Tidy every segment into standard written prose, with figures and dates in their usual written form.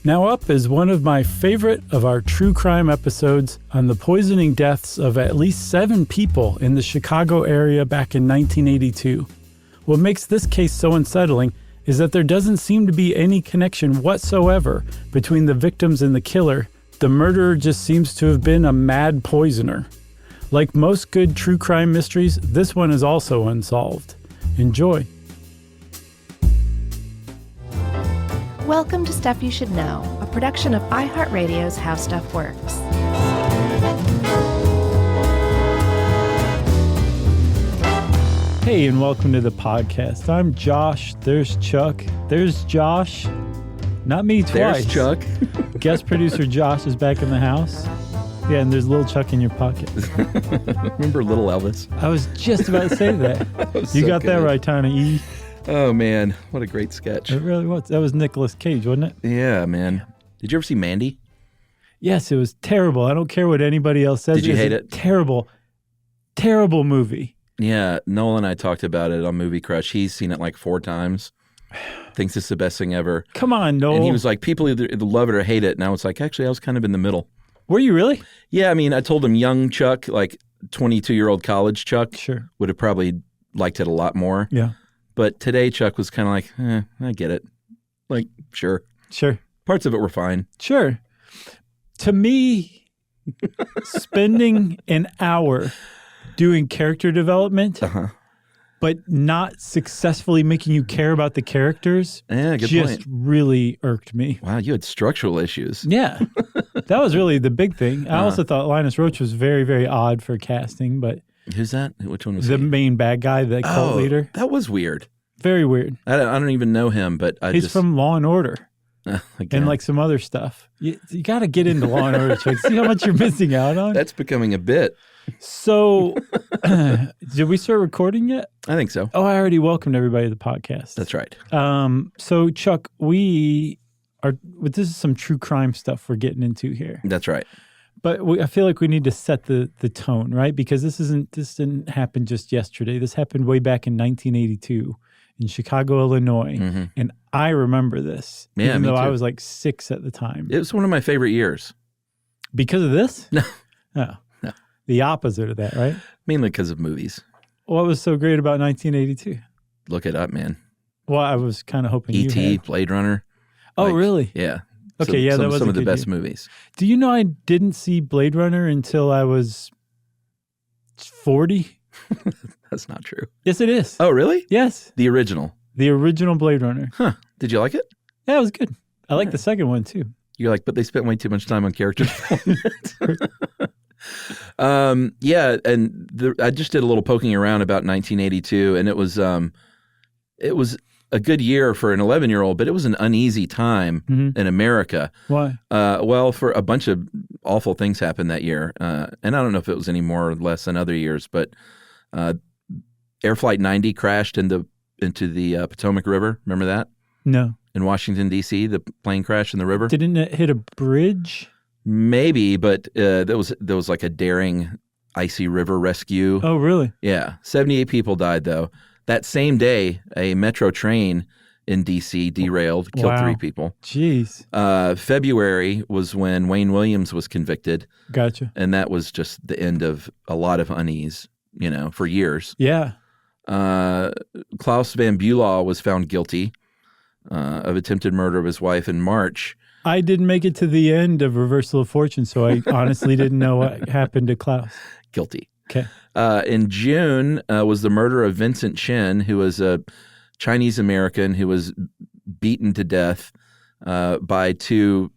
Now up is one of my favorite of our true crime episodes on the poisoning deaths of at least 7 people in the Chicago area back in 1982. What makes this case so unsettling is that there doesn't seem to be any connection whatsoever between the victims and the killer. The murderer just seems to have been a mad poisoner. Like most good true crime mysteries, this one is also unsolved. Enjoy. Welcome to Stuff You Should Know, a production of iHeartRadio's How Stuff Works. Hey, and welcome to the podcast. I'm Josh. There's Chuck. There's Josh. Not me twice. There's Chuck. Guest producer Josh is back in the house. Yeah, and there's little Chuck in your pocket. Remember Little Elvis? I was just about to say that. You so got that good. right, Tiny E. Oh, man. What a great sketch. It really was. That was Nicolas Cage, wasn't it? Yeah, man. Did you ever see Mandy? Yes, it was terrible. I don't care what anybody else says. Did you hate it? Terrible, terrible movie. Yeah, Noel and I talked about it on Movie Crush. He's seen it like 4 times. Thinks it's the best thing ever. Come on, Noel. And he was like, people either love it or hate it. And I was like, actually, I was kind of in the middle. Were you really? Yeah, I mean, I told him young Chuck, like 22-year-old college Chuck, Sure. would have probably liked it a lot more. Yeah. But today, Chuck was kind of like, I get it. Like, sure. Sure. Parts of it were fine. Sure. To me, spending an hour doing character development, but not successfully making you care about the characters, Yeah, good just point. really irked me. Wow, you had structural issues. Yeah. That was really the big thing. I also thought Linus Roach was very, very odd for casting, but Who's that? Which one was the he? main bad guy, the cult leader. That was weird. Very weird. I don't even know him, but He's from Law and Order again, and like some other stuff. You got to get into Law and Order, Chuck. See how much you're missing out on? that's becoming a bit. So, did we start recording yet? I think so. Oh, I already welcomed everybody to the podcast. That's right. So Chuck, this is some true crime stuff we're getting into here. That's right. But I feel like we need to set the tone, right? Because this didn't happen just yesterday. This happened way back in 1982 in Chicago, Illinois. Mm-hmm. And I remember this, even though I was like 6 at the time. It was one of my favorite years. Because of this? No. Oh. No. The opposite of that, right? Mainly because of movies. What was so great about 1982? Look it up, man. Well, I was kind of hoping E.T., you had. Blade Runner. Oh, really? Yeah. Okay, that was some of the good best year. movies. Do you know I didn't see Blade Runner until I was 40? That's not true. Yes, it is. Oh, really? Yes. The original. The original Blade Runner. Huh. Did you like it? Yeah, it was good. I like the second one, too. You're like, but they spent way too much time on characters. Yeah, and I just did a little poking around about 1982, and it was a good year for an 11-year-old, but it was an uneasy time in America. Why? Well, for a bunch of awful things happened that year, and I don't know if it was any more or less than other years, but Air Flight 90 crashed into the Potomac River. Remember that? No. In Washington, D.C., the plane crashed in the river? Didn't it hit a bridge? Maybe, but there was like a daring icy river rescue. Oh, really? Yeah. 78 people died, though. That same day, a metro train in D.C. derailed, killed 3 people. Jeez. February was when Wayne Williams was convicted. Gotcha. And that was just the end of a lot of unease, for years. Yeah. Klaus Van Bulow was found guilty of attempted murder of his wife in March. I didn't make it to the end of Reversal of Fortune, so I honestly didn't know what happened to Klaus. Guilty. Okay. In June was the murder of Vincent Chen, who was a Chinese American who was beaten to death by 2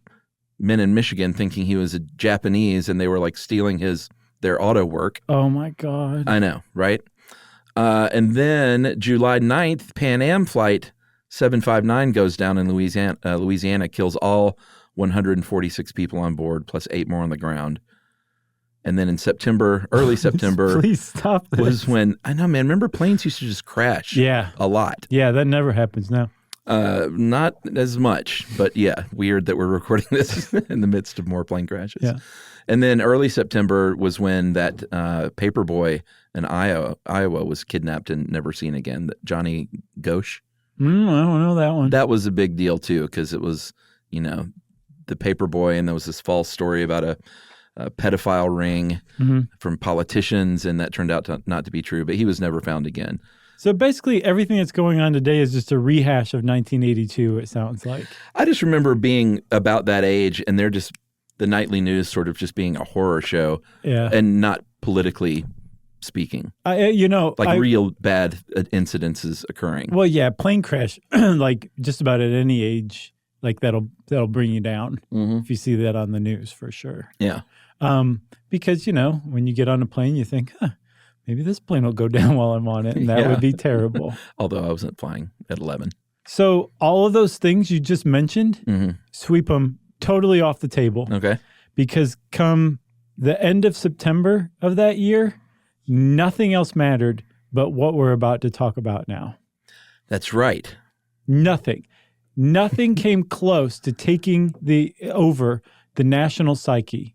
men in Michigan, thinking he was a Japanese, and they were like stealing their auto work. Oh my God. I know, right? And then July 9th, Pan Am Flight 759 goes down in Louisiana, kills all 146 people on board, plus 8 more on the ground. And then in September, early September, Please stop this. was when, I know, man, remember planes used to just crash a lot. Yeah, that never happens now. Not as much, but yeah, weird that we're recording this in the midst of more plane crashes. Yeah. And then early September was when that paper boy in Iowa was kidnapped and never seen again, Johnny Ghosh. I don't know that one. That was a big deal too, because it was, the paper boy, and there was this false story about a pedophile ring from politicians, and that turned out not to be true, but he was never found again. So basically everything that's going on today is just a rehash of 1982, it sounds like. I just remember being about that age, and they're just the nightly news sort of just being a horror show and not politically speaking. Real bad incidences occurring. Well, yeah, plane crash, like just about at any age, like that'll bring you down if you see that on the news for sure. Yeah. Because, when you get on a plane, you think, maybe this plane will go down while I'm on it, and that would be terrible. Although I wasn't flying at 11. So all of those things you just mentioned, sweep them totally off the table. Okay. Because come the end of September of that year, nothing else mattered but what we're about to talk about now. That's right. Nothing came close to taking over the national psyche,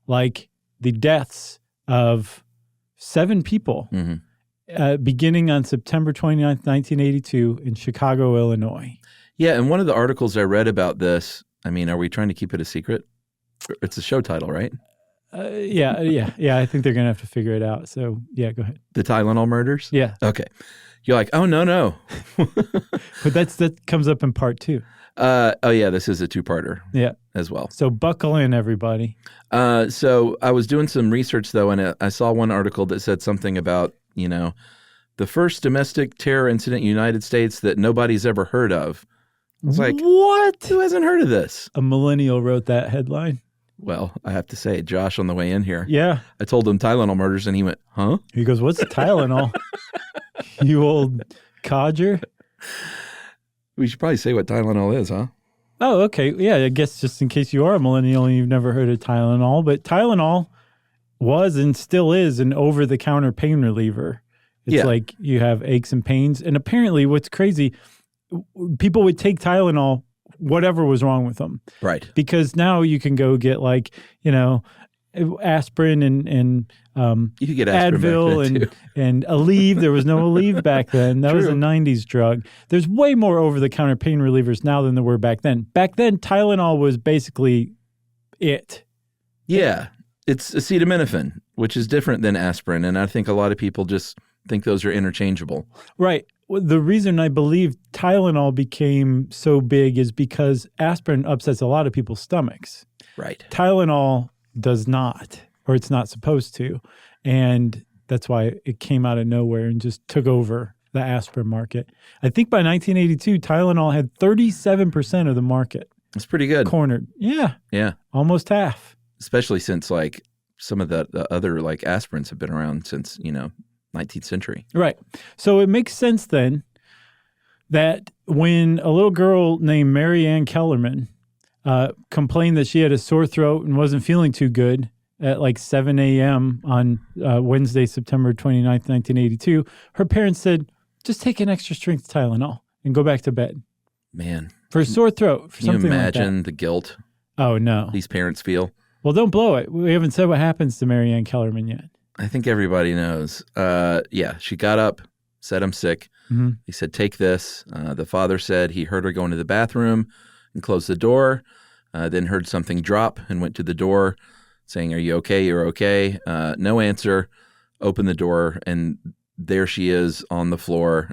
like the deaths of 7 people beginning on September 29th, 1982 in Chicago, Illinois. Yeah, and one of the articles I read about this, I mean, are we trying to keep it a secret? It's a show title, right? Yeah. I think they're going to have to figure it out. So, yeah, go ahead. The Tylenol murders? Yeah. Okay. You're like, oh, no. But that comes up in part 2. This is a 2-parter as well. So buckle in, everybody. So I was doing some research, though, and I saw one article that said something about, the first domestic terror incident in the United States that nobody's ever heard of. I was like, what? Who hasn't heard of this? A millennial wrote that headline. Well, I have to say, Josh on the way in here. Yeah. I told him Tylenol murders, and he went, huh? He goes, what's Tylenol? You old codger. We should probably say what Tylenol is, huh? Oh, okay. Yeah, I guess just in case you are a millennial and you've never heard of Tylenol. But Tylenol was and still is an over-the-counter pain reliever. It's like you have aches and pains. And apparently what's crazy, people would take Tylenol whatever was wrong with them. Right. Because now you can go get aspirin and you could get aspirin Advil and Aleve. There was no Aleve back then. That was a 90s drug. There's way more over-the-counter pain relievers now than there were back then. Back then, Tylenol was basically it. Yeah. It's acetaminophen, which is different than aspirin. And I think a lot of people just think those are interchangeable. Right. The reason I believe Tylenol became so big is because aspirin upsets a lot of people's stomachs. Right. Tylenol does not, or it's not supposed to. And that's why it came out of nowhere and just took over the aspirin market. I think by 1982, Tylenol had 37% of the market. That's pretty good. Cornered. Yeah. Yeah. Almost half. Especially since some of the other aspirins have been around since, 19th century. Right. So it makes sense then that when a little girl named Mary Ann Kellerman complained that she had a sore throat and wasn't feeling too good at 7 a.m. on Wednesday, September 29th, 1982, her parents said, just take an Extra-Strength Tylenol and go back to bed. Man. For a sore throat. For Can you something imagine like the guilt Oh, no. these parents feel? Well, don't blow it. We haven't said what happens to Mary Ann Kellerman yet. I think everybody knows. She got up, said, I'm sick. Mm-hmm. He said, take this. The father said he heard her go into the bathroom and closed the door, then heard something drop and went to the door saying, are you okay? You're okay. No answer. Opened the door, and there she is on the floor,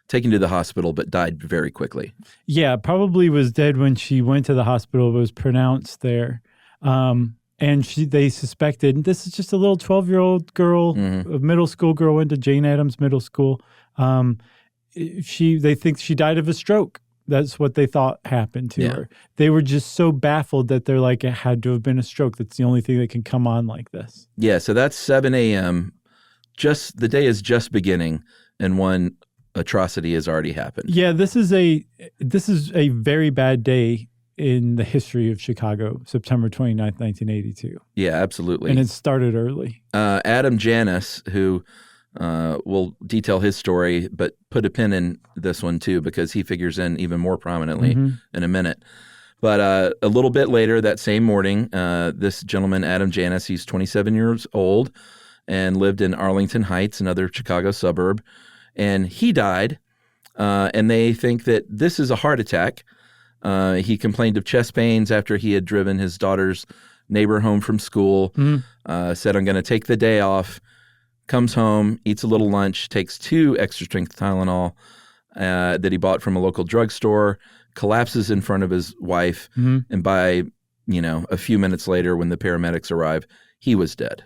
taken to the hospital, but died very quickly. Yeah, probably was dead when she went to the hospital. It was pronounced there. And they suspected, this is just a little 12-year-old girl, a middle school girl, went to Jane Addams Middle School. They think she died of a stroke. That's what they thought happened to her. They were just so baffled that they're like, it had to have been a stroke. That's the only thing that can come on like this. Yeah, so that's 7 a.m. The day is just beginning, and one atrocity has already happened. Yeah, this is a very bad day in the history of Chicago, September 29th, 1982. Yeah, absolutely. And it started early. Adam Janus, who will detail his story, but put a pin in this one too, because he figures in even more prominently in a minute. But a little bit later that same morning, this gentleman, Adam Janus, he's 27 years old and lived in Arlington Heights, another Chicago suburb, and he died. And they think that this is a heart attack. He complained of chest pains after he had driven his daughter's neighbor home from school. Said, I'm going to take the day off. Comes home, eats a little lunch, takes 2 extra-strength Tylenol that he bought from a local drugstore, collapses in front of his wife, and by, a few minutes later when the paramedics arrive, he was dead.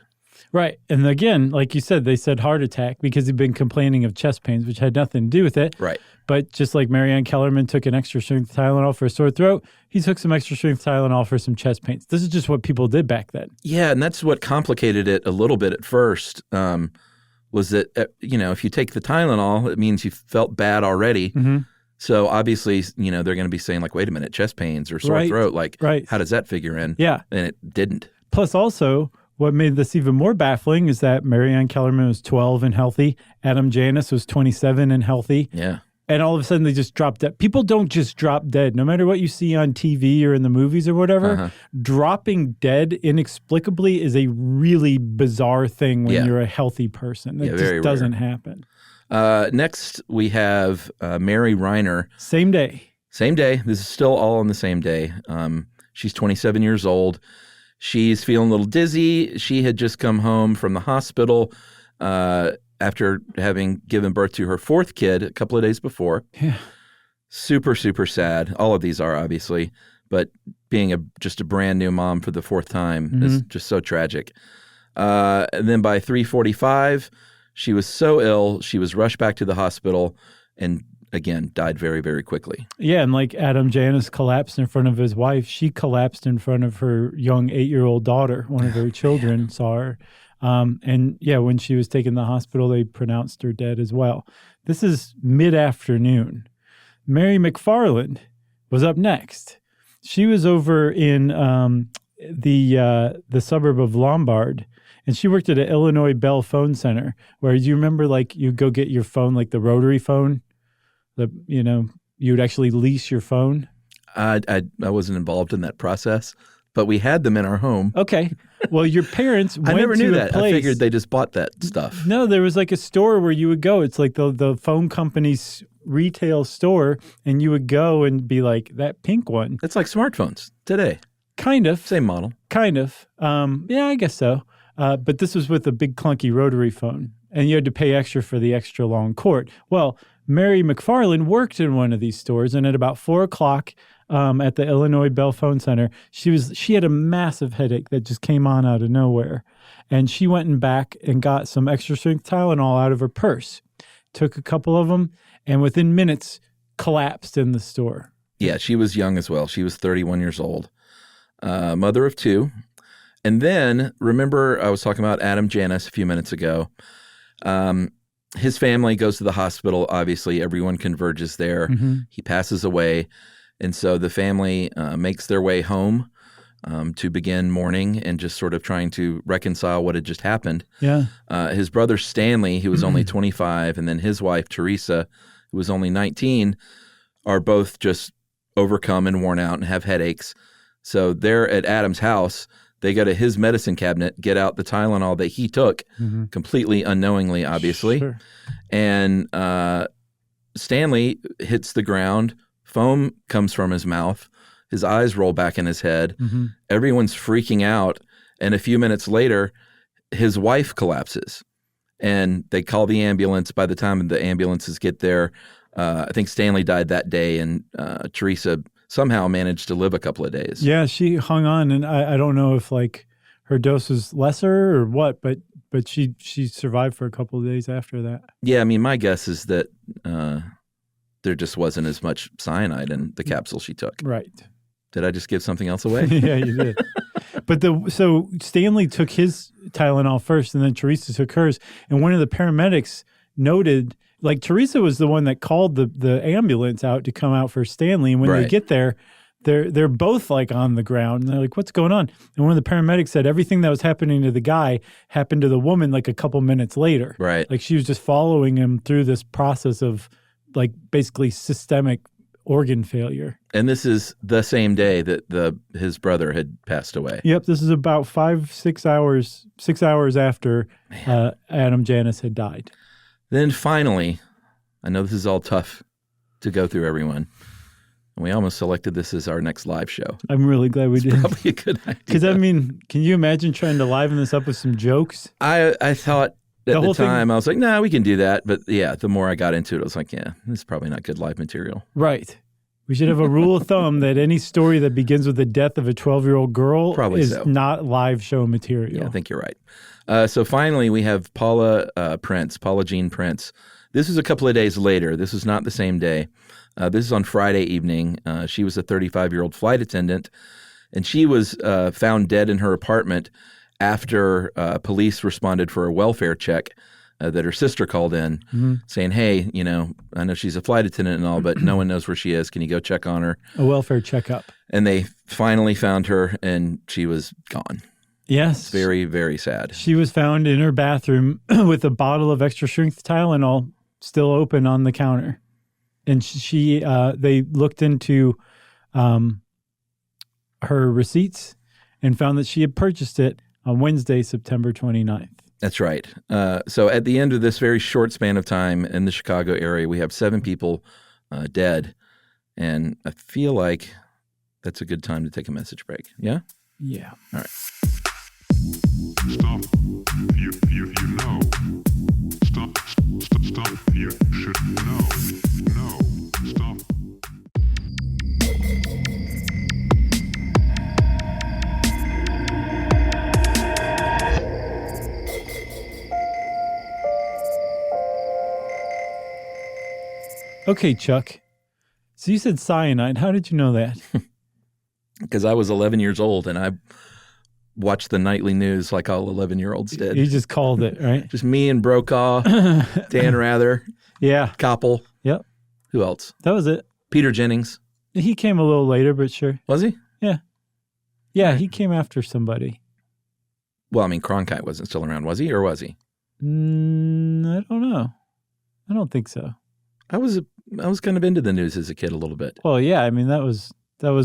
Right. And again, like you said, they said heart attack because he'd been complaining of chest pains, which had nothing to do with it. Right. But just like Marianne Kellerman took an extra-strength Tylenol for a sore throat, he took some extra-strength Tylenol for some chest pains. This is just what people did back then. Yeah, and that's what complicated it a little bit at first, was that, if you take the Tylenol, it means you felt bad already. So obviously, they're going to be saying like, wait a minute, chest pains or sore throat. Like, how does that figure in? Yeah. And it didn't. Plus also, what made this even more baffling is that Marianne Kellerman was 12 and healthy. Adam Janis was 27 and healthy. Yeah. And all of a sudden they just dropped dead. People don't just drop dead. No matter what you see on TV or in the movies or whatever, dropping dead inexplicably is a really bizarre thing when you're a healthy person. It just doesn't happen. Next, we have Mary Reiner. Same day. Same day. This is still all on the same day. She's 27 years old. She's feeling a little dizzy. She had just come home from the hospital after having given birth to her 4th kid a couple of days before. Yeah. Super, super sad. All of these are, obviously. But being just a brand new mom for the 4th time is just so tragic. And then by 3:45, she was so ill, she was rushed back to the hospital and, again, died very, very quickly. Yeah, and like Adam Janis collapsed in front of his wife, she collapsed in front of her young 8-year-old daughter. One of her children saw her. And yeah, when she was taken to the hospital, they pronounced her dead as well. This is mid-afternoon. Mary McFarland was up next. She was over in the suburb of Lombard, and she worked at an Illinois Bell phone center where, do you remember, like, you go get your phone, like the rotary phone? You would actually lease your phone? I wasn't involved in that process, but we had them in our home. Okay. Well, your parents went to I never knew that. place. I figured they just bought that stuff. No, there was like a store where you would go. It's like the phone company's retail store, and you would go and be like, that pink one. It's like smartphones today. Kind of. Same model. Kind of. Yeah, I guess so. But this was with a big clunky rotary phone, and you had to pay extra for the extra long cord. Well, Mary McFarland worked in one of these stores, and at about 4 o'clock at the Illinois Bell Phone Center, she had a massive headache that just came on out of nowhere. And she went back and got some extra-strength Tylenol out of her purse, took a couple of them, and within minutes collapsed in the store. Yeah, she was young as well. She was 31 years old, mother of 2. And then, remember I was talking about Adam Janis a few minutes ago. His family goes to the hospital. Obviously, everyone converges there. He passes away. And so the family makes their way home to begin mourning and just sort of trying to reconcile what had just happened. Yeah. His brother Stanley, who was only 25, and then his wife Teresa, who was only 19, are both just overcome and worn out and have headaches. So they're at Adam's house. They go to his medicine cabinet, get out the Tylenol that he took, completely unknowingly, obviously. Sure. And Stanley hits the ground. Foam comes from his mouth. His eyes roll back in his head. Everyone's freaking out. And a few minutes later, his wife collapses. And they call the ambulance. By the time the ambulances get there, I think Stanley died that day, and Teresa somehow managed to live a couple of days. Yeah, she hung on, and I don't know if like her dose was lesser or what, but she survived for a couple of days after that. Yeah, I mean, my guess is that there just wasn't as much cyanide in the capsule she took. Right. Did I just give something else away? Yeah, you did. But so Stanley took his Tylenol first, and then Teresa took hers. And one of the paramedics noted, like, Teresa was the one that called the ambulance out to come out for Stanley. And when they get there, they're both like on the ground. And they're like, what's going on? And one of the paramedics said everything that was happening to the guy happened to the woman like a couple minutes later. Right. Like she was just following him through this process of like basically systemic organ failure. And this is the same day that his brother had passed away. Yep, this is about 6 hours after Adam Janis had died. Then finally, I know this is all tough to go through, everyone. We almost selected this as our next live show. I'm really glad we did. Probably a good idea. Because, I mean, can you imagine trying to liven this up with some jokes? I thought at the time, thing, I was like, nah, we can do that. But yeah, the more I got into it, I was like, yeah, this is probably not good live material. Right. We should have a rule of thumb that any story that begins with the death of a 12-year-old girl is not live show material. Yeah, I think you're right. So finally, we have Paula Jean Prince. This is a couple of days later. This is not the same day. This is on Friday evening. She was a 35-year-old flight attendant, and she was found dead in her apartment after police responded for a welfare check that her sister called in saying, hey, I know she's a flight attendant and all, but no one knows where she is. Can you go check on her? A welfare checkup. And they finally found her, and she was gone. Yes. It's very, very sad. She was found in her bathroom with a bottle of Extra-Strength Tylenol still open on the counter. And they looked into her receipts and found that she had purchased it on Wednesday, September 29th. That's right. So at the end of this very short span of time in the Chicago area, we have 7 people dead. And I feel like that's a good time to take a message break. Yeah? Yeah. All right. Stop. You know. Stop. You should know. No. Stop. Okay, Chuck. So you said cyanide. How did you know that? Because I was 11 years old and I watched the nightly news like all 11-year-olds did. You just called it, right? Just me and Brokaw, Dan Rather, Yeah. Koppel. Yep. Who else? That was it. Peter Jennings. He came a little later, but sure. Was he? Yeah. Yeah, he came after somebody. Well, I mean, Cronkite wasn't still around, was he? Or was he? I don't know. I don't think so. I was kind of into the news as a kid a little bit. Well, yeah. I mean, that was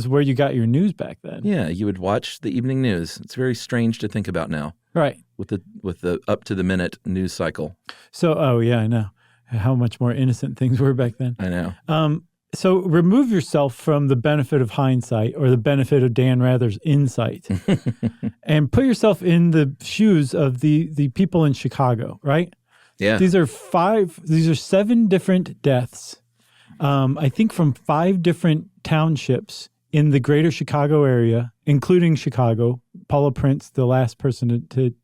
where you got your news back then. Yeah, you would watch the evening news. It's very strange to think about now. Right. With the up to the minute news cycle. So, oh yeah, I know how much more innocent things were back then. I know. So remove yourself from the benefit of hindsight or the benefit of Dan Rather's insight and put yourself in the shoes of the people in Chicago, right? Yeah. These are 7 different deaths. I think from 5 different townships in the greater Chicago area, including Chicago. Paula Prince, the last person to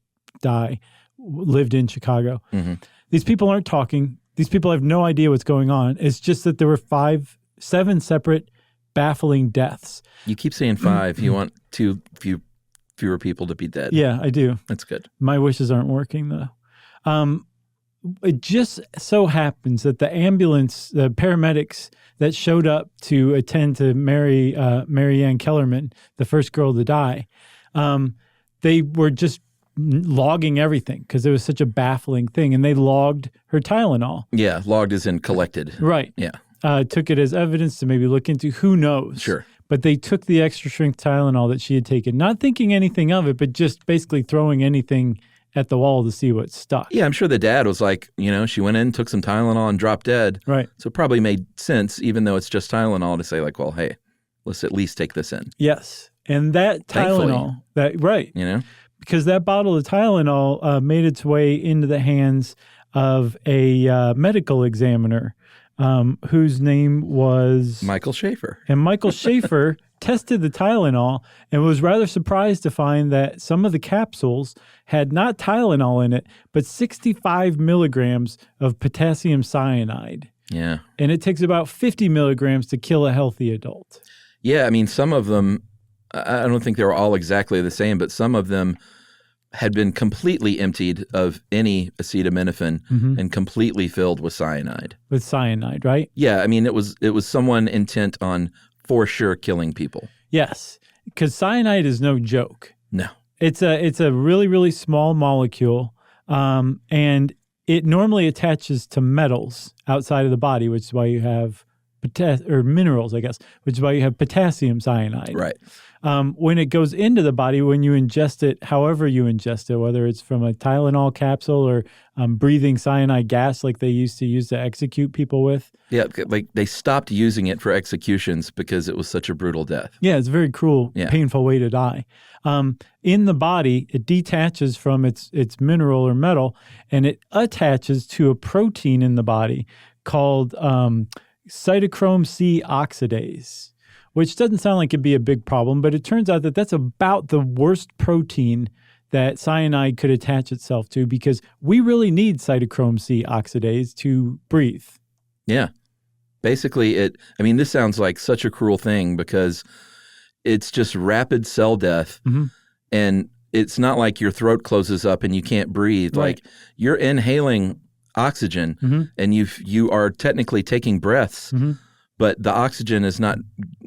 die, lived in Chicago. Mm-hmm. These people aren't talking. These people have no idea what's going on. It's just that there were 7 separate baffling deaths. You keep saying 5. You want fewer people to be dead. Yeah, I do. That's good. My wishes aren't working, though. It just so happens that the paramedics that showed up to attend to Mary Ann Kellerman, the first girl to die, they were just logging everything because it was such a baffling thing, and they logged her Tylenol. Yeah, logged as in collected. Right. Yeah. Took it as evidence to maybe look into. Who knows? Sure. But they took the Extra-Strength Tylenol that she had taken, not thinking anything of it, but just basically throwing anything at the wall to see what stuck. Yeah, I'm sure the dad was like, she went in, took some Tylenol and dropped dead. Right. So it probably made sense, even though it's just Tylenol, to say like, well, hey, let's at least take this in. Yes. And that Tylenol, right. Because that bottle of Tylenol made its way into the hands of a medical examiner whose name was Michael Schaefer. And Michael Schaefer tested the Tylenol and was rather surprised to find that some of the capsules had not Tylenol in it, but 65 milligrams of potassium cyanide. Yeah. And it takes about 50 milligrams to kill a healthy adult. Yeah, I mean, some of them, I don't think they were all exactly the same, but some of them had been completely emptied of any acetaminophen and completely filled with cyanide. With cyanide, right? Yeah, I mean, it was someone intent on for sure killing people. Yes, because cyanide is no joke. No. It's a really, really small molecule, and it normally attaches to metals outside of the body, which is why you have or minerals, I guess, which is why you have potassium cyanide. Right. When it goes into the body, when you ingest it, however you ingest it, whether it's from a Tylenol capsule or breathing cyanide gas like they used to use to execute people with. Yeah, like they stopped using it for executions because it was such a brutal death. Yeah, it's a very cruel, Yeah. painful way to die. In the body, it detaches from its mineral or metal, and it attaches to a protein in the body called cytochrome C oxidase, which doesn't sound like it'd be a big problem, but it turns out that that's about the worst protein that cyanide could attach itself to, because we really need cytochrome C oxidase to breathe. Yeah. Basically, this sounds like such a cruel thing because it's just rapid cell death. Mm-hmm. And it's not like your throat closes up and you can't breathe. Right. Like you're inhaling oxygen Mm-hmm. and you are technically taking breaths, Mm-hmm. but the oxygen is not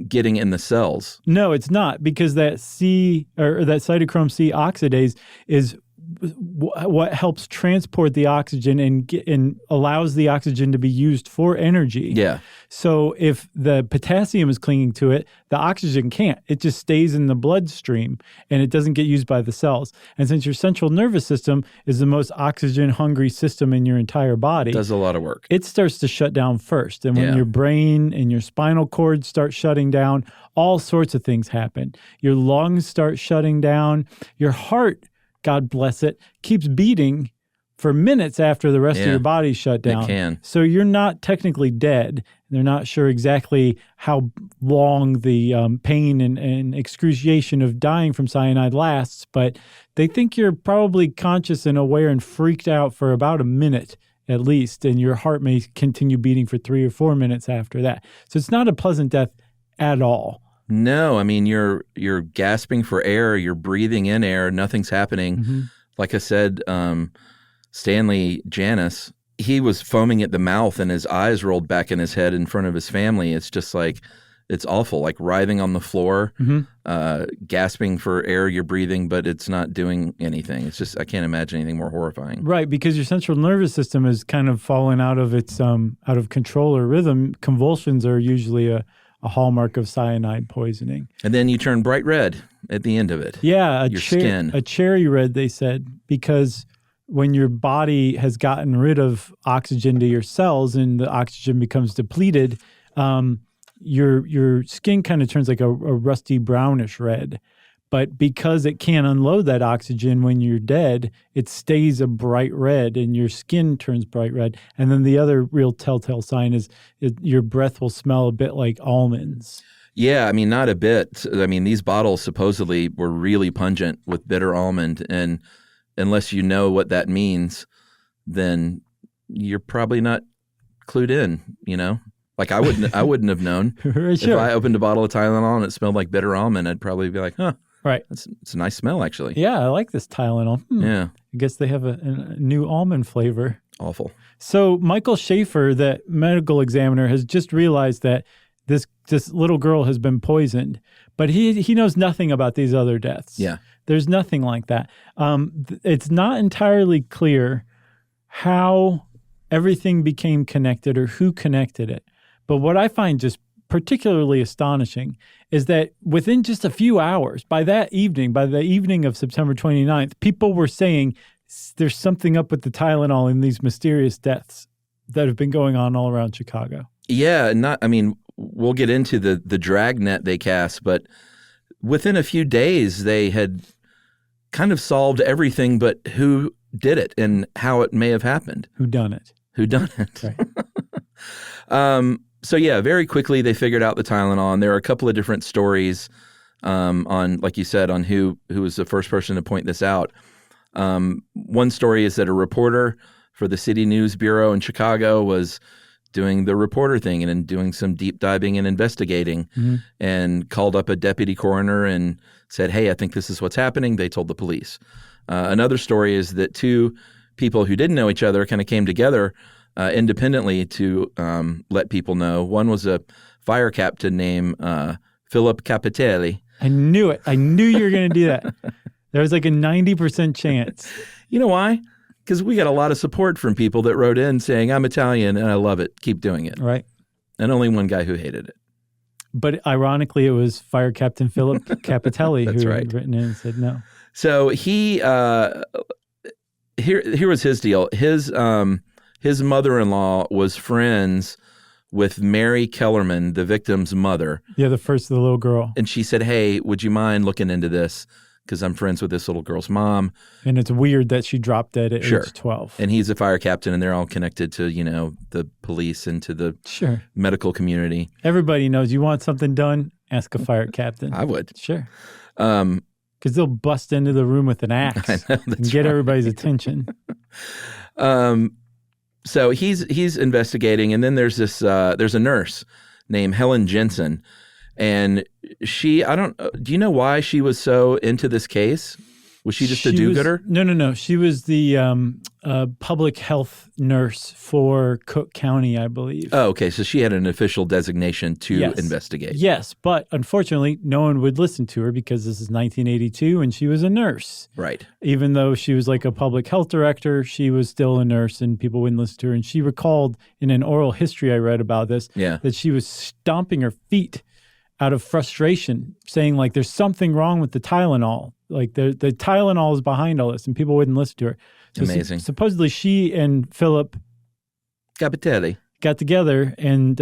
getting in the cells. No, it's not, because that that cytochrome C oxidase is what helps transport the oxygen and allows the oxygen to be used for energy. Yeah. So if the potassium is clinging to it, the oxygen can't. It just stays in the bloodstream and it doesn't get used by the cells. And since your central nervous system is the most oxygen-hungry system in your entire body, Does a lot of work. it starts to shut down first. And when Yeah. your brain and your spinal cord start shutting down, all sorts of things happen. Your lungs start shutting down. Your heart, God bless it, keeps beating for minutes after the rest of Yeah. your body's shut down. It can. So you're not technically dead. They're not sure exactly how long the pain and excruciation of dying from cyanide lasts, but they think you're probably conscious and aware and freaked out for about a minute at least, and your heart may continue beating for 3 or 4 minutes after that. So it's not a pleasant death at all. No, you're gasping for air, you're breathing in air, nothing's happening. Mm-hmm. Like I said, Stanley Janus, he was foaming at the mouth and his eyes rolled back in his head in front of his family. It's just like, it's awful, like writhing on the floor, gasping for air you're breathing, but it's not doing anything. It's just, I can't imagine anything more horrifying. Right, because your central nervous system has kind of fallen out of its out of control or rhythm. Convulsions are usually a hallmark of cyanide poisoning. And then you turn bright red at the end of it. Yeah, Your skin. a cherry red, they said, because when your body has gotten rid of oxygen to your cells and the oxygen becomes depleted, your skin kind of turns like a rusty brownish red. But because it can't unload that oxygen when you're dead, it stays a bright red and your skin turns bright red. And then the other real telltale sign is your breath will smell a bit like almonds. Yeah, not a bit. These bottles supposedly were really pungent with bitter almond, and unless you know what that means, then you're probably not clued in, Like I wouldn't have known. Sure. If I opened a bottle of Tylenol and it smelled like bitter almond, I'd probably be like, huh. Right. It's a nice smell, actually. Yeah, I like this Tylenol. Yeah. I guess they have a new almond flavor. Awful. So Michael Schaefer, the medical examiner, has just realized that this little girl has been poisoned, but he knows nothing about these other deaths. Yeah. There's nothing like that. It's not entirely clear how everything became connected or who connected it. But what I find just particularly astonishing is that within just a few hours, by the evening of September 29th, people were saying there's something up with the Tylenol in these mysterious deaths that have been going on all around Chicago. Yeah, we'll get into the dragnet they cast, but within a few days, they had kind of solved everything but who did it and how it may have happened. Who done it? Right. So yeah, very quickly they figured out the Tylenol, and there are a couple of different stories on, like you said, on who was the first person to point this out. One story is that a reporter for the City News Bureau in Chicago was doing the reporter thing and then doing some deep diving and investigating, and called up a deputy coroner and said, hey, I think this is what's happening. They told the police. Another story is that two people who didn't know each other kind of came together independently to let people know. One was a fire captain named Philip Capitelli. I knew it. I knew you were going to do that. There was like a 90% chance. You know why? Because we got a lot of support from people that wrote in saying, I'm Italian and I love it. Keep doing it. Right. and only one guy who hated it. But ironically, it was Fire Captain Philip Capitelli That's who right. had written in and said no. So he here was his deal. His mother-in-law was friends with Mary Kellerman, the victim's mother. Yeah, the little girl. And she said, "Hey, would you mind looking into this? Because I'm friends with this little girl's mom." And it's weird that she dropped dead at Sure. age 12. And he's a fire captain, and they're all connected to, the police and to the Sure. medical community. Everybody knows you want something done, ask a fire captain. I would. Sure. Um, Because they'll bust into the room with an axe I know, and that's get right. everybody's attention. So he's investigating, and then there's there's a nurse named Helen Jensen, and do you know why she was so into this case? Was she just a do-gooder? No. She was the public health nurse for Cook County, I believe. Oh, okay. So she had an official designation to Yes. investigate. Yes, but unfortunately, no one would listen to her because this is 1982 and she was a nurse. Right. Even though she was like a public health director, she was still a nurse and people wouldn't listen to her. And she recalled in an oral history I read about this that she was stomping her feet out of frustration, saying like there's something wrong with the Tylenol. Like the Tylenol is behind all this and people wouldn't listen to her. So Amazing. Supposedly she and Philip Capitelli. got together and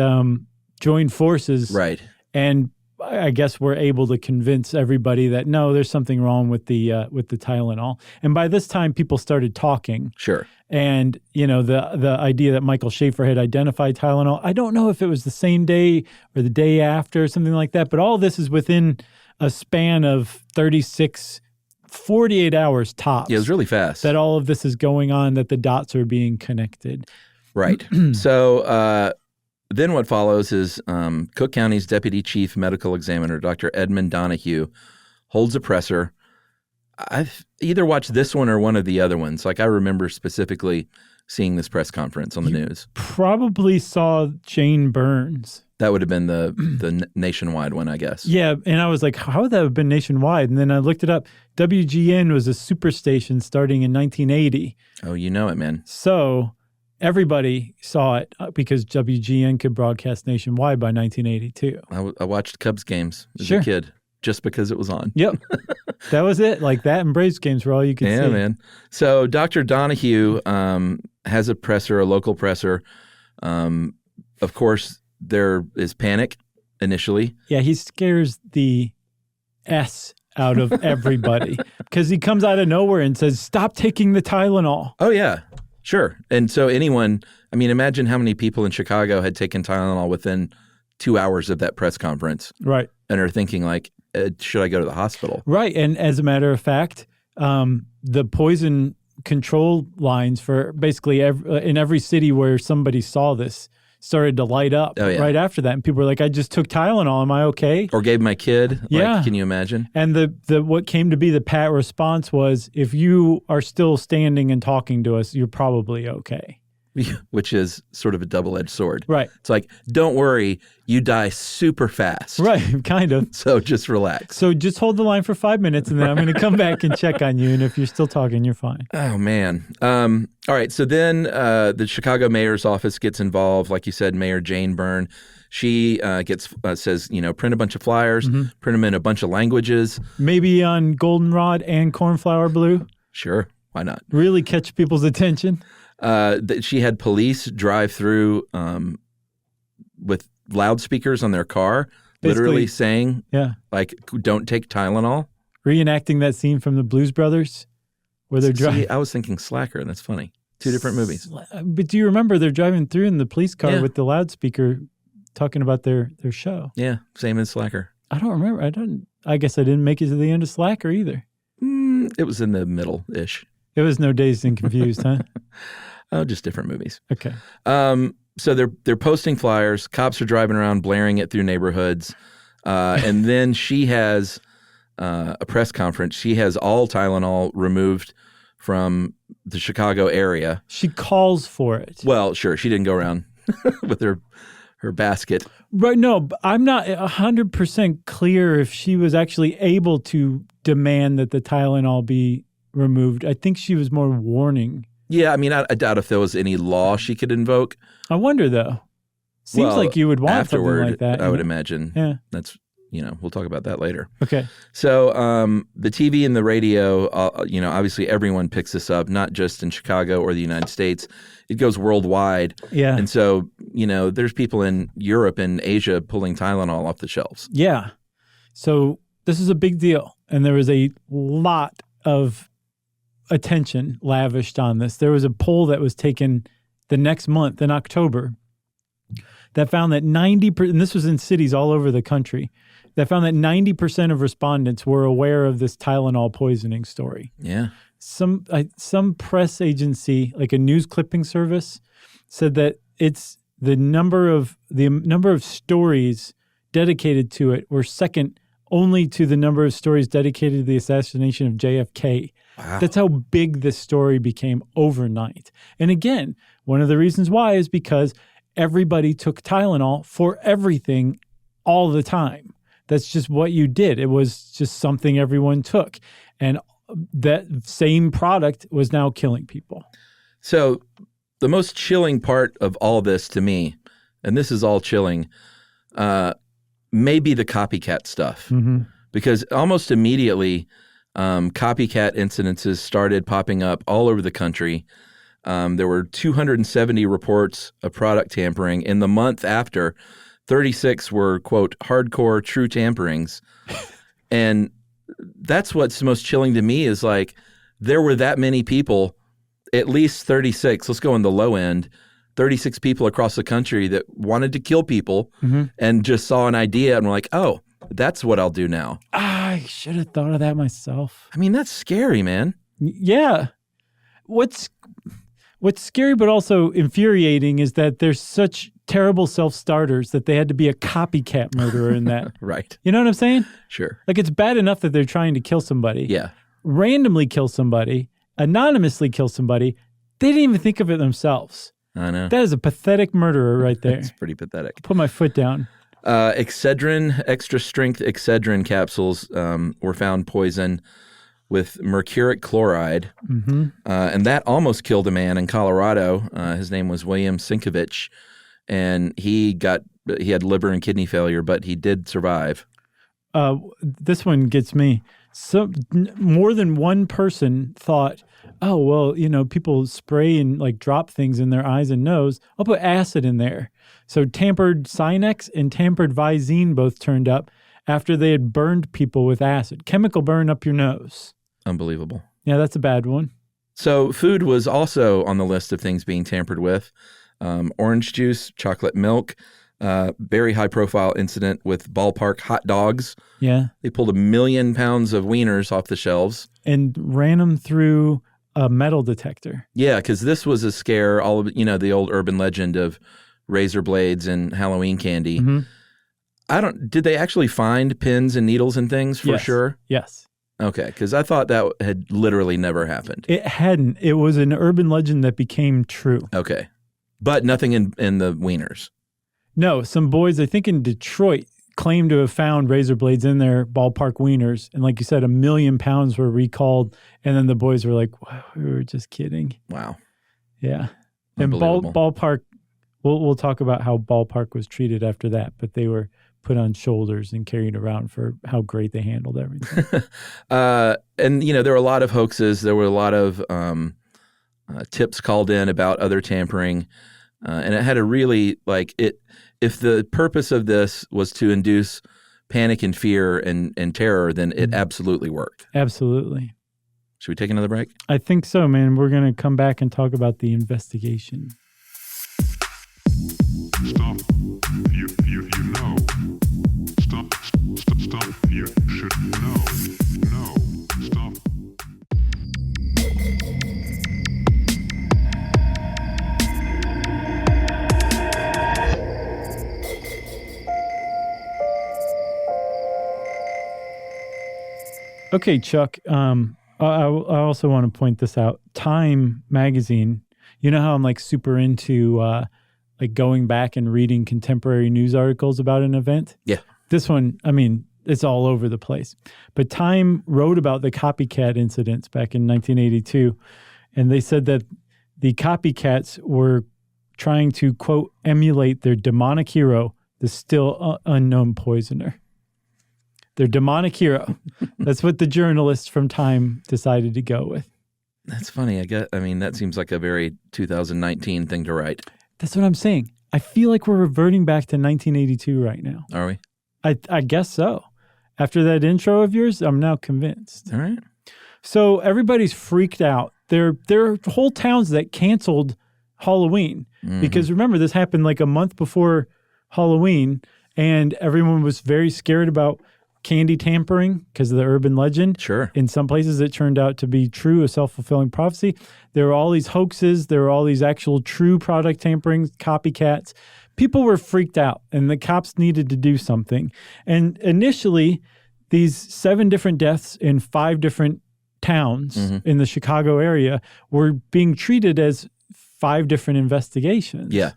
joined forces. Right. And I guess we're able to convince everybody that no, there's something wrong with the Tylenol. And by this time, people started talking. Sure. And the idea that Michael Schaefer had identified Tylenol. I don't know if it was the same day or the day after or something like that. But all this is within a span of 48 hours tops. Yeah, it was really fast. That all of this is going on. That the dots are being connected. Right. So then what follows is Cook County's Deputy Chief Medical Examiner, Dr. Edmund Donahue, holds a presser. I've either watched this one or one of the other ones. Like I remember specifically seeing this press conference on the news. Probably saw Jane Burns. That would have been the nationwide one, I guess. Yeah, and I was like, how would that have been nationwide? And then I looked it up. WGN was a superstation starting in 1980. Oh, you know it, man. So everybody saw it because WGN could broadcast nationwide by 1982. I watched Cubs games as Sure. a kid just because it was on. Yep. That was it. Like that and Braves games were all you could see. Yeah, man. So Dr. Donahue has a presser, a local presser. Of course, there is panic initially. Yeah, he scares the S out of everybody because he comes out of nowhere and says, "Stop taking the Tylenol." Oh, yeah. Sure. And so imagine how many people in Chicago had taken Tylenol within 2 hours of that press conference. Right. And are thinking like, should I go to the hospital? Right. And as a matter of fact, the poison control lines for basically in every city where somebody saw this started to light up right after that. And people were like, I just took Tylenol. Am I okay? Or gave my kid. Yeah. Like, can you imagine? And the what came to be the pat response was, if you are still standing and talking to us, you're probably okay. Which is sort of a double-edged sword. Right. It's like, don't worry, you die super fast. Right, kind of. So just relax. So just hold the line for 5 minutes, and then I'm going to come back and check on you. And if you're still talking, you're fine. Oh, man. All right. So then the Chicago mayor's office gets involved. Like you said, Mayor Jane Byrne. She says, print a bunch of flyers, print them in a bunch of languages. Maybe on goldenrod and cornflower blue. Sure. Why not? Really catch people's attention. She had police drive through with loudspeakers on their car, literally saying, like, don't take Tylenol. Reenacting that scene from the Blues Brothers where they're driving. I was thinking Slacker, and that's funny. Two different movies. But do you remember they're driving through in the police car with the loudspeaker talking about their show? Yeah, same as Slacker. I don't remember. I guess I didn't make it to the end of Slacker either. It was in the middle-ish. It was no Dazed and Confused, huh? Oh, just different movies. Okay. So they're posting flyers. Cops are driving around, blaring it through neighborhoods. And then she has a press conference. She has all Tylenol removed from the Chicago area. She calls for it. Well, sure. She didn't go around with her basket. Right. No, I'm not 100% clear if she was actually able to demand that the Tylenol be removed. I think she was more warning. Yeah, I mean, I doubt if there was any law she could invoke. I wonder, though. Seems like you would want afterward, something like that. I would imagine. Yeah. That's, we'll talk about that later. Okay. So the TV and the radio, obviously everyone picks this up, not just in Chicago or the United States. It goes worldwide. Yeah. And so, there's people in Europe and Asia pulling Tylenol off the shelves. Yeah. So this is a big deal. And there was a lot of attention lavished on this. There was a poll that was taken the next month in October that found that 90%, and this was in cities all over the country, that found that 90% of respondents were aware of this Tylenol poisoning story. Yeah. Some press agency, like a news clipping service, said that it's the number of stories dedicated to it were second only to the number of stories dedicated to the assassination of JFK. Wow. That's how big this story became overnight. And again, one of the reasons why is because everybody took Tylenol for everything all the time. That's just what you did. It was just something everyone took. And that same product was now killing people. So the most chilling part of all this to me, and this is all chilling, may be the copycat stuff. Mm-hmm. Because almost immediately, copycat incidences started popping up all over the country. There were 270 reports of product tampering. In the month after, 36 were, quote, hardcore true tamperings. And that's what's most chilling to me is like there were that many people, at least 36, let's go on the low end, 36 people across the country that wanted to kill people and just saw an idea and were like, oh, that's what I'll do now. I should have thought of that myself. I mean, that's scary, man. Yeah. What's scary but also infuriating is that there's such terrible self-starters that they had to be a copycat murderer in that. Right. You know what I'm saying? Sure. Like it's bad enough that they're trying to kill somebody. Yeah. Randomly kill somebody, anonymously kill somebody. They didn't even think of it themselves. I know. That is a pathetic murderer right there. It's pretty pathetic. Put my foot down. Extra-strength Excedrin capsules were found poisoned with mercuric chloride, and that almost killed a man in Colorado. His name was William Sinkovich, and he had liver and kidney failure, but he did survive. This one gets me. So more than one person thought, oh, well, people spray and like drop things in their eyes and nose. I'll put acid in there. So tampered Sinex and tampered Visine both turned up after they had burned people with acid. Chemical burn up your nose. Unbelievable. Yeah, that's a bad one. So food was also on the list of things being tampered with. Orange juice, chocolate milk, very high-profile incident with Ballpark hot dogs. Yeah. They pulled 1 million pounds of wieners off the shelves. And ran them through a metal detector. Yeah, because this was a scare, all of the old urban legend of razor blades and Halloween candy. Did they actually find pins and needles and things for sure? Yes. Okay, because I thought that had literally never happened. It hadn't. It was an urban legend that became true. Okay. But nothing in the wieners. No, some boys, I think in Detroit, claimed to have found razor blades in their Ballpark wieners. And like you said, 1 million pounds were recalled. And then the boys were like, wow, we were just kidding. Wow. Yeah. And Ballpark, we'll talk about how Ballpark was treated after that, but they were put on shoulders and carried around for how great they handled everything. And, there were a lot of hoaxes. There were a lot of tips called in about other tampering. And it had a really, if the purpose of this was to induce panic and fear and terror, then it absolutely worked. Absolutely. Should we take another break? I think so, man. We're going to come back and talk about the investigation. Stop. You know. Stop. You should know. No. Stop. Okay, Chuck. I also want to point this out. Time magazine. You know how I'm like super into like going back and reading contemporary news articles about an event? Yeah. This one, I mean, it's all over the place. But Time wrote about the copycat incidents back in 1982, and they said that the copycats were trying to, quote, emulate their demonic hero, the still unknown poisoner. Their demonic hero. That's what the journalists from Time decided to go with. That's funny. I mean, that seems like a very 2019 thing to write. That's what I'm saying. I feel like we're reverting back to 1982 right now. Are we? I guess so. After that intro of yours, I'm now convinced. All right. So everybody's freaked out. There are whole towns that canceled Halloween because remember, this happened like a month before Halloween, and everyone was very scared about candy tampering because of the urban legend. Sure. In some places, it turned out to be true, a self-fulfilling prophecy. There were all these hoaxes. There were all these actual true product tamperings, copycats. People were freaked out, and the cops needed to do something. And initially, these 7 different deaths in 5 different towns in the Chicago area were being treated as 5 different investigations. Yeah.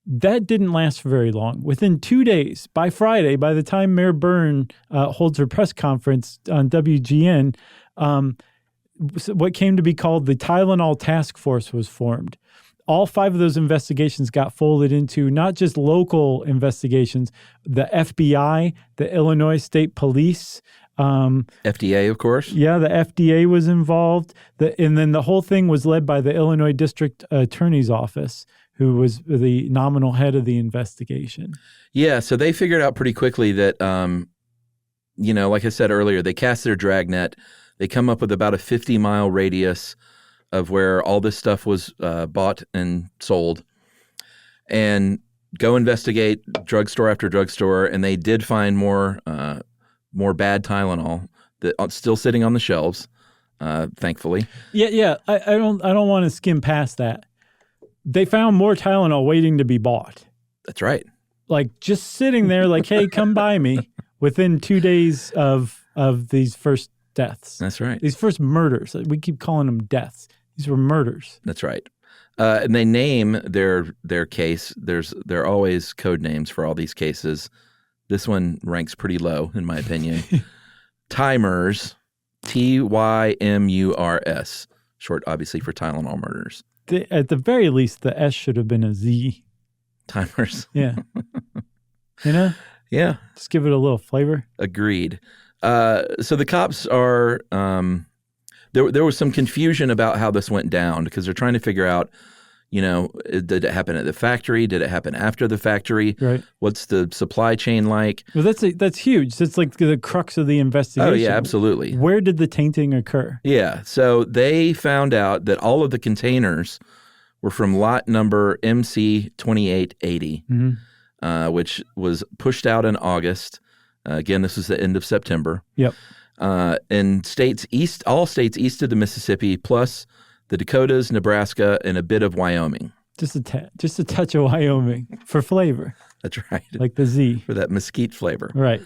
That didn't last for very long. Within 2 days, by Friday, by the time Mayor Byrne holds her press conference on WGN, what came to be called the Tylenol Task Force was formed. All 5 of those investigations got folded into not just local investigations, the FBI, the Illinois State Police. FDA, of course. Yeah, the FDA was involved. And then the whole thing was led by the Illinois District Attorney's Office, who was the nominal head of the investigation. Yeah, so they figured out pretty quickly that, like I said earlier, they cast their dragnet. They come up with about a 50-mile radius of where all this stuff was bought and sold, and go investigate drugstore after drugstore. And they did find more bad Tylenol that's still sitting on the shelves, thankfully. Yeah. I don't want to skim past that. They found more Tylenol waiting to be bought. That's right. Like just sitting there like, hey, come buy me within 2 days of these first deaths. That's right. These first murders. We keep calling them deaths. These were murders. That's right. And they name their case. There are always code names for all these cases. This one ranks pretty low, in my opinion. Timers, Tymurs, short obviously for Tylenol murders. At the very least, the S should have been a Z. Timers. Yeah. Yeah. Just give it a little flavor. Agreed. So the cops are there was some confusion about how this went down because they're trying to figure out, did it happen at the factory? Did it happen after the factory? Right. What's the supply chain like? Well, that's huge. That's like the crux of the investigation. Oh, yeah, absolutely. Where did the tainting occur? Yeah. So they found out that all of the containers were from lot number MC 2880, which was pushed out in August. Again, this was the end of September. Yep. In all states east of the Mississippi, plus the Dakotas, Nebraska, and a bit of Wyoming. Just a touch of Wyoming for flavor. That's right. Like the Z. For that mesquite flavor. Right.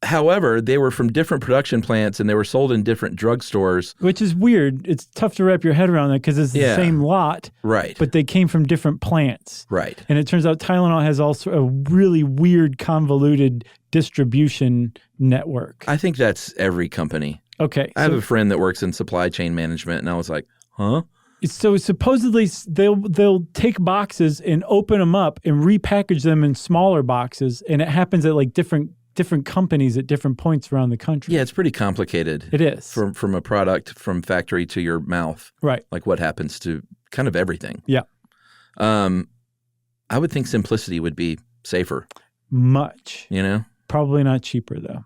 However, they were from different production plants and they were sold in different drugstores. Which is weird. It's tough to wrap your head around that because it's the same lot. Right. But they came from different plants. Right. And it turns out Tylenol has also a really weird, convoluted distribution network. I think that's every company. Okay. I have a friend that works in supply chain management, and I was like, huh? So supposedly they'll take boxes and open them up and repackage them in smaller boxes, and it happens at like different companies at different points around the country. Yeah, it's pretty complicated. It is. From a product from factory to your mouth. Right. Like what happens to kind of everything. Yeah. I would think simplicity would be safer. Much. Probably not cheaper, though.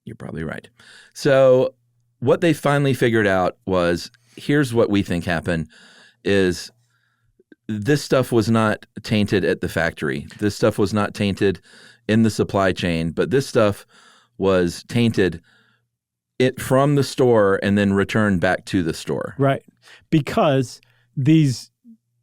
You're probably right. So what they finally figured out was, here's what we think happened, is this stuff was not tainted at the factory. This stuff was not tainted in the supply chain, but this stuff was tainted from the store and then returned back to the store. Right. Because these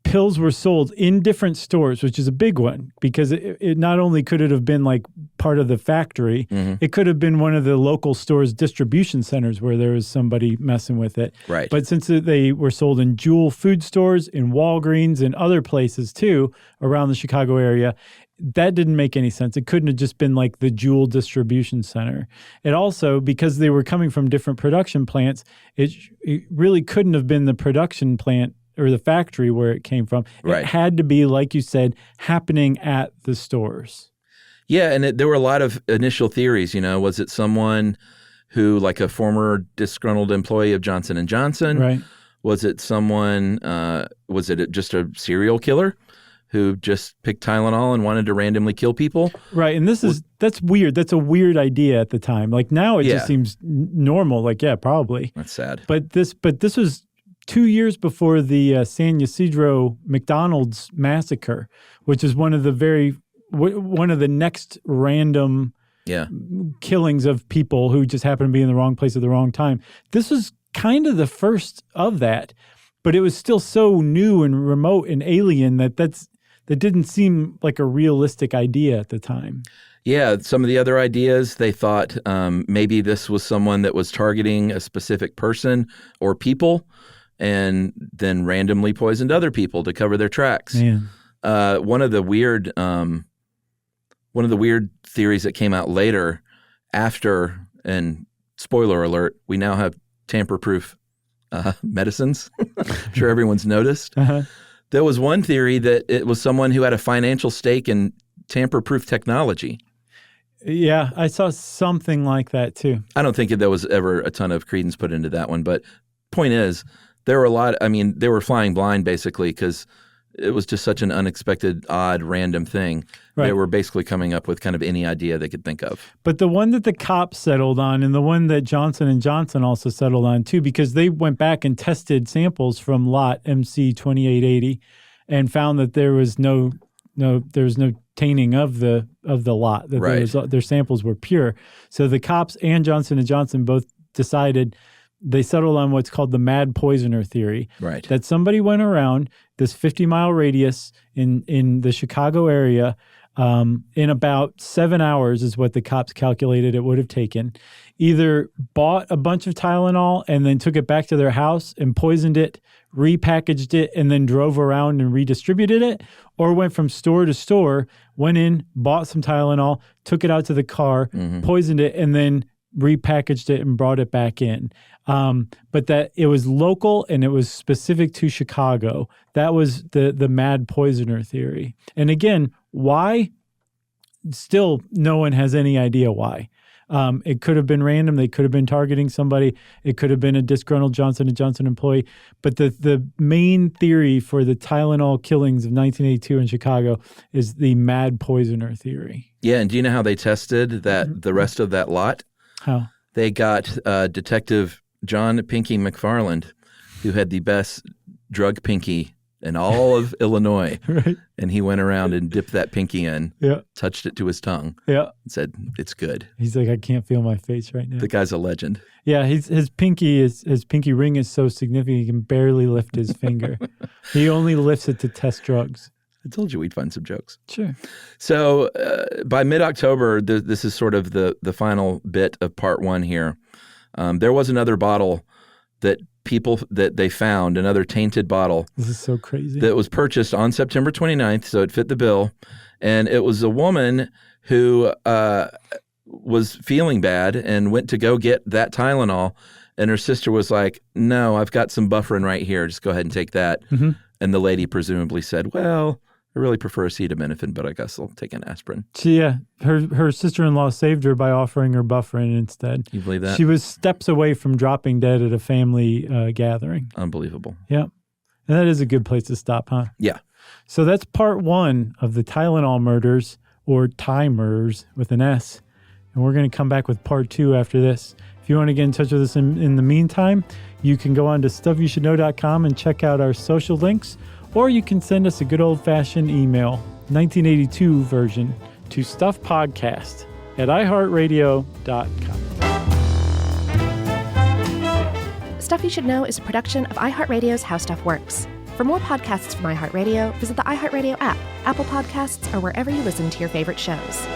pills were sold in different stores, which is a big one, because it not only could it have been like part of the factory, it could have been one of the local stores' distribution centers where there was somebody messing with it. Right. But since they were sold in Jewel food stores, in Walgreens, and other places too around the Chicago area, that didn't make any sense. It couldn't have just been like the Jewel distribution center. It also, because they were coming from different production plants, it really couldn't have been the production plant or the factory where it came from. Right. It had to be, like you said, happening at the stores. Yeah, and there were a lot of initial theories. Was it someone who, like a former disgruntled employee of Johnson & Johnson? Right. Was it someone, was it just a serial killer who just picked Tylenol and wanted to randomly kill people? Right, and that's weird. That's a weird idea at the time. Like now it just seems normal. Like, yeah, probably. That's sad. But this was 2 years before the San Ysidro McDonald's massacre, which is one of the next random killings of people who just happen to be in the wrong place at the wrong time. This was kind of the first of that, but it was still so new and remote and alien that didn't seem like a realistic idea at the time. Yeah, some of the other ideas, they thought maybe this was someone that was targeting a specific person or people and then randomly poisoned other people to cover their tracks. Man. One of the weird theories that came out later after, and spoiler alert, we now have tamper-proof medicines. I'm sure everyone's noticed. Uh-huh. There was one theory that it was someone who had a financial stake in tamper-proof technology. Yeah, I saw something like that too. I don't think there was ever a ton of credence put into that one, but point is, there were they were flying blind basically because it was just such an unexpected, odd, random thing. Right. They were basically coming up with kind of any idea they could think of. But the one that the cops settled on, and the one that Johnson & Johnson also settled on too, because they went back and tested samples from lot MC 2880 and found that there was no tainting of the lot, that their samples were pure. So the cops and Johnson & Johnson both decided, they settled on what's called the mad poisoner theory. Right. That somebody went around this 50-mile radius in the Chicago area in about 7 hours is what the cops calculated it would have taken. Either bought a bunch of Tylenol and then took it back to their house and poisoned it, repackaged it, and then drove around and redistributed it, or went from store to store, went in, bought some Tylenol, took it out to the car, poisoned it, and then repackaged it and brought it back in. But that it was local and it was specific to Chicago. That was the mad poisoner theory. And again, why? Still, no one has any idea why. It could have been random. They could have been targeting somebody. It could have been a disgruntled Johnson & Johnson employee. But the main theory for the Tylenol killings of 1982 in Chicago is the mad poisoner theory. Yeah, and do you know how they tested that the rest of that lot? How? They got Detective John Pinky McFarland, who had the best drug pinky in all of Illinois. Right. And he went around and dipped that pinky in, touched it to his tongue, and said, "It's good." He's like, I can't feel my face right now. The guy's a legend. Yeah, his pinky ring is so significant he can barely lift his finger. He only lifts it to test drugs. I told you we'd find some jokes. Sure. So by mid-October, this is sort of the final bit of part one here. There was another bottle that they found, another tainted bottle. This is so crazy. That was purchased on September 29th, so it fit the bill. And it was a woman who was feeling bad and went to go get that Tylenol. And her sister was like, "No, I've got some Bufferin right here. Just go ahead and take that." Mm-hmm. And the lady presumably said, "Well, I really prefer acetaminophen, but I guess I'll take an aspirin." Her sister-in-law saved her by offering her Bufferin instead. You believe that? She was steps away from dropping dead at a family gathering. Unbelievable. Yeah. And that is a good place to stop, huh? Yeah. So that's part one of the Tylenol murders, or Ty murders with an S. And we're going to come back with part two after this. If you want to get in touch with us in the meantime, you can go on to stuffyoushouldknow.com and check out our social links, or you can send us a good old-fashioned email, 1982 version, to stuffpodcast@iHeartRadio.com. Stuff You Should Know is a production of iHeartRadio's How Stuff Works. For more podcasts from iHeartRadio, visit the iHeartRadio app, Apple Podcasts, or wherever you listen to your favorite shows.